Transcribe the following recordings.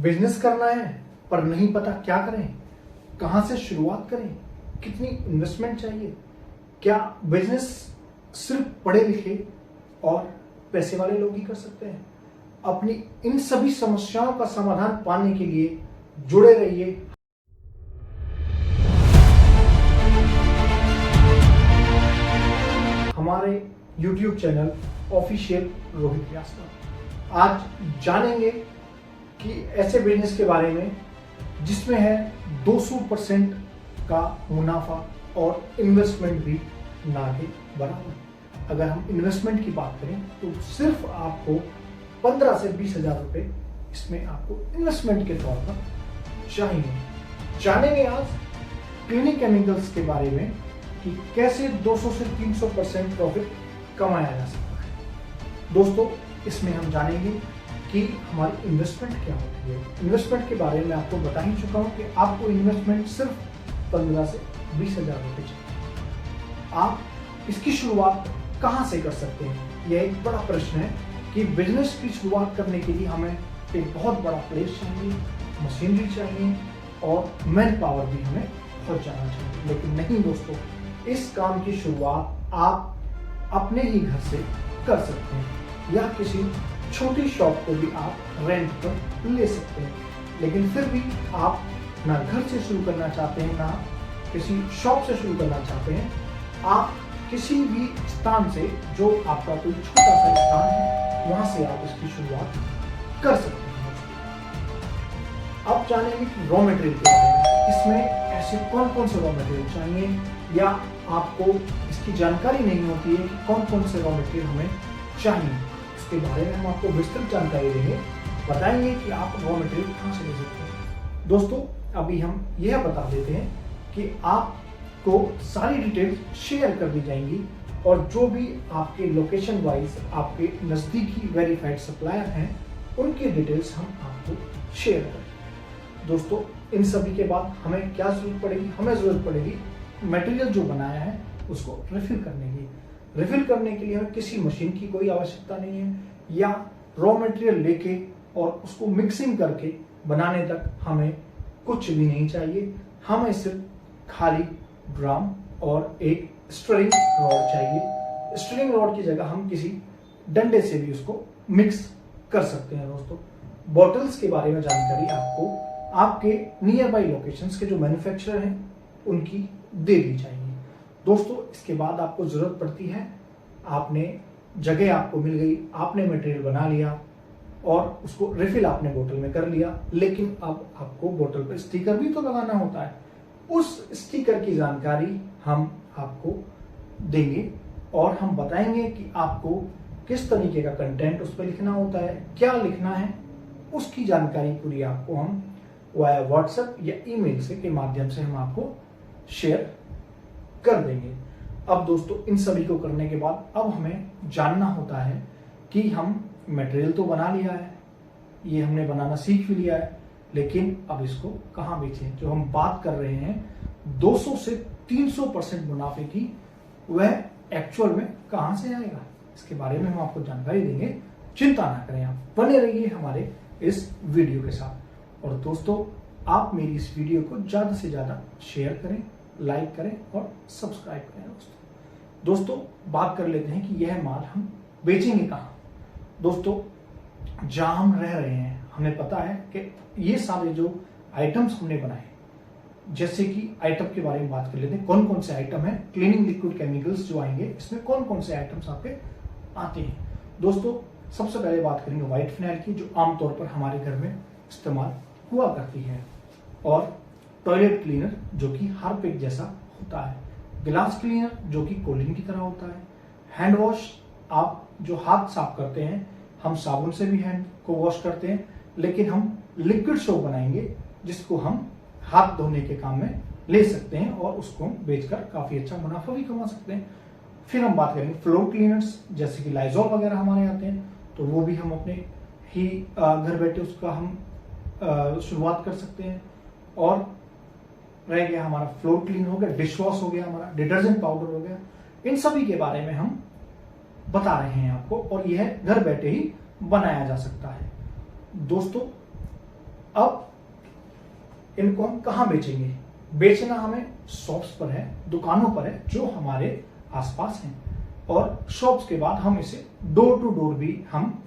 Business करना है पर नहीं पता क्या करें, कहां से शुरुआत करें, कितनी इन्वेस्टमेंट चाहिए, क्या बिजनेस सिर्फ पढ़े लिखे और पैसे वाले लोग ही कर सकते हैं? अपनी इन सभी समस्याओं का समाधान पाने के लिए जुड़े रहिए हमारे YouTube channel official Rohit Vyas पर। आज जानेंगे कि ऐसे बिजनेस के बारे में जिसमें है 200% का मुनाफा और इन्वेस्टमेंट भी ना के बराबर। अगर हम इन्वेस्टमेंट की बात करें तो सिर्फ आपको 15 से 20 हजार रुपए इसमें आपको इन्वेस्टमेंट के तौर पर चाहिए। जानेंगे आज क्लिनिक केमिकल्स के बारे में कि कैसे 200 से 300% प्रॉफिट कमाया जा सकता है। दोस्तों, इसमें हम जानेंगे कि हमारी इन्वेस्टमेंट क्या होती है। इन्वेस्टमेंट के बारे में आपको बता ही चुका हूं कि आपको इन्वेस्टमेंट सिर्फ 15 से 20 हजार रुपए चाहिए। आप इसकी शुरुआत कहां से कर सकते हैं? यह एक बड़ा प्रश्न है कि बिजनेस की शुरुआत करने के लिए हमें एक बहुत बड़ा प्लेस चाहिए, मशीनरी चाहिए और मैन पावर भी हमें बहुत जाना चाहिए। लेकिन नहीं दोस्तों, इस काम की शुरुआत आप अपने ही घर से कर सकते हैं या किसी छोटी शॉप को भी आप रेंट पर ले सकते हैं। लेकिन फिर भी आप ना घर से शुरू करना चाहते हैं, ना किसी शॉप से शुरू करना चाहते हैं, आप किसी भी स्थान से जो आपका कोई छोटा सा स्थान है वहां से आप इसकी शुरुआत कर सकते हैं। अब जानेंगे कि रॉ मटेरियल के बारे में। इसमें ऐसे कौन कौन से रॉ मटेरियल चाहिए या आपको इसकी जानकारी नहीं होती है कि कौन कौन से रॉ मटेरियल हमें चाहिए। इसके बारे में हम आपको विस्तृत जानकारी देंगे, बताएंगे कि आप रॉ मटेरियल कहां से ले सकते हैं। दोस्तों, अभी हम यह बता देते हैं कि आपको सारी डिटेल्स शेयर कर दी जाएंगी और जो भी आपके लोकेशन वाइज आपके नजदीकी वेरीफाइड सप्लायर हैं उनकी डिटेल्स हम आपको शेयर करेंगे। दोस्तों, इन सभी के बाद हमें क्या जरूरत पड़ेगी? हमें जरूरत पड़ेगी मटेरियल जो बनाया है उसको रिफिल करने की। रिफिल करने के लिए हमें किसी मशीन की कोई आवश्यकता नहीं है या रॉ मटेरियल लेके और उसको मिक्सिंग करके बनाने तक हमें कुछ भी नहीं चाहिए। हमें सिर्फ खाली ड्रम और एक स्टरिंग रॉड चाहिए। स्टरिंग रॉड की जगह हम किसी डंडे से भी उसको मिक्स कर सकते हैं। दोस्तों, बॉटल्स के बारे में जानकारी आपको आपके नियर बाई लोकेशंस के जो मैन्युफैक्चरर हैं उनकी दे दी जाएगी। दोस्तों, इसके बाद आपको जरूरत पड़ती है, आपने जगह आपको मिल गई, आपने मटेरियल बना लिया और उसको रिफिल आपने बोतल में कर लिया, लेकिन अब आपको बोतल पर स्टिकर भी तो लगाना होता है। उस स्टिकर की जानकारी हम आपको देंगे और हम बताएंगे कि आपको किस तरीके का कंटेंट उस पर लिखना होता है, क्या लिखना है, उसकी जानकारी पूरी आपको हम वाया व्हाट्सएप या ईमेल से के माध्यम से हम आपको शेयर कर देंगे। अब दोस्तों, इन सभी को करने के बाद अब हमें जानना होता है कि हम मटेरियल तो बना लिया है, ये हमने बनाना सीख भी लिया है, लेकिन अब इसको कहां बेचें? जो हम बात कर रहे हैं 200 से 300% मुनाफे की, वह एक्चुअल में कहां से आएगा? इसके बारे में हम आपको जानकारी देंगे। चिंता ना करें, आप बने रहिए हमारे इस वीडियो के साथ। और दोस्तों, आप मेरी इस वीडियो को ज्यादा से ज्यादा शेयर करें, लाइक करें और सब्सक्राइब करें। दोस्तों, बात कर लेते हैं कि यह माल हम बेचेंगे कहां। दोस्तों, जहां हम रह रहे हैं, हमें पता है कि ये सारे जो आइटम्स हमने बनाए, जैसे कि आइटम के बारे में बात कर लेते हैं, कौन कौन से आइटम है। क्लीनिंग लिक्विड केमिकल्स जो आएंगे, इसमें कौन कौन से आइटम्स आपके आते हैं। दोस्तों, सबसे पहले बात करेंगे व्हाइट फिनाइल की, जो आमतौर पर हमारे घर में इस्तेमाल हुआ करती है, और टॉयलेट क्लीनर जो कि हार्पिक जैसा होता है, गिलास क्लीनर जो कि कोलिन की तरह होता है, हैंड वॉश, आप जो हाथ साफ करते हैं, हम साबुन से भी हैंड को वॉश करते हैं, लेकिन हम लिक्विड सोप बनाएंगे जिसको हम हाथ धोने के काम में ले सकते हैं और उसको बेचकर काफी अच्छा मुनाफा भी कमा सकते हैं। फिर हम बात करेंगे फ्लोर क्लीनर्स, जैसे कि लाइजॉल वगैरह हमारे आते हैं, तो वो भी हम अपने ही घर बैठे उसका हम शुरुआत कर सकते हैं। और रह गया हमारा फ्लोर क्लीन हो गया, डिश वॉश हो गया, हमारा डिटर्जेंट पाउडर हो गया। इन सभी के बारे में हम बता रहे हैं आपको, और यह घर बैठे ही बनाया जा सकता है। दोस्तों, अब इनको हम कहाँ बेचेंगे? बेचना हमें शॉप्स पर है, दुकानों पर है जो हमारे आसपास हैं, और शॉप्स के बाद हम इसे डोर टू डोर भी हम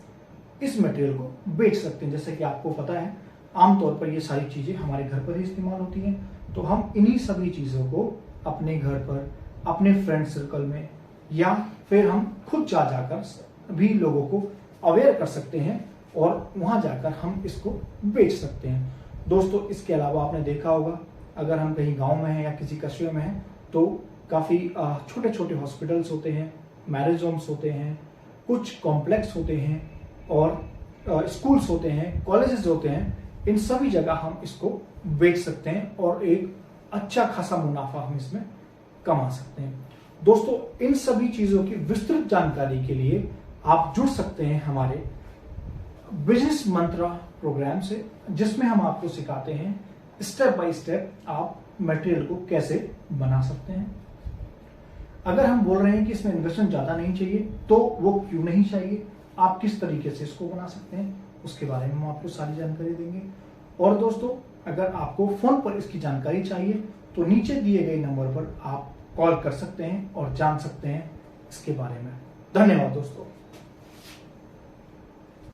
इस मटेरियल को बेच सकते हैं। जैसे कि आपको पता है आमतौर पर ये सारी चीजें हमारे घर पर ही इस्तेमाल होती हैं, तो हम इन्हीं सभी चीजों को अपने घर पर, अपने फ्रेंड सर्कल में, या फिर हम खुद जाकर भी लोगों को अवेयर कर सकते हैं और वहां जाकर हम इसको बेच सकते हैं। दोस्तों, इसके अलावा आपने देखा होगा अगर हम कहीं गांव में हैं या किसी कस्बे में हैं तो काफ़ी छोटे छोटे हॉस्पिटल्स होते हैं, मैरिज होम्स होते हैं, कुछ कॉम्प्लेक्स होते हैं और स्कूल्स होते हैं, कॉलेजेस होते हैं। इन सभी जगह हम इसको बेच सकते हैं और एक अच्छा खासा मुनाफा हम इसमें कमा सकते हैं। दोस्तों, इन सभी चीज़ों की विस्तृत जानकारी के लिए आप जुड़ सकते हैं हमारे बिजनेस मंत्रा प्रोग्राम से, जिसमें हम आपको सिखाते हैं स्टेप बाय स्टेप आप मटेरियल को कैसे बना सकते हैं। अगर हम बोल रहे हैं कि इसमें इन्वेस्टमेंट ज़्यादा नहीं चाहिए, तो वो क्यों नहीं चाहिए, आप किस तरीके से इसको बना सकते हैं, उसके बारे में हम आपको सारी जानकारी देंगे। और दोस्तों, अगर आपको फ़ोन पर इसकी जानकारी चाहिए तो नीचे दिए गए नंबर पर आप कॉल कर सकते हैं और जान सकते हैं इसके बारे में। धन्यवाद दोस्तों।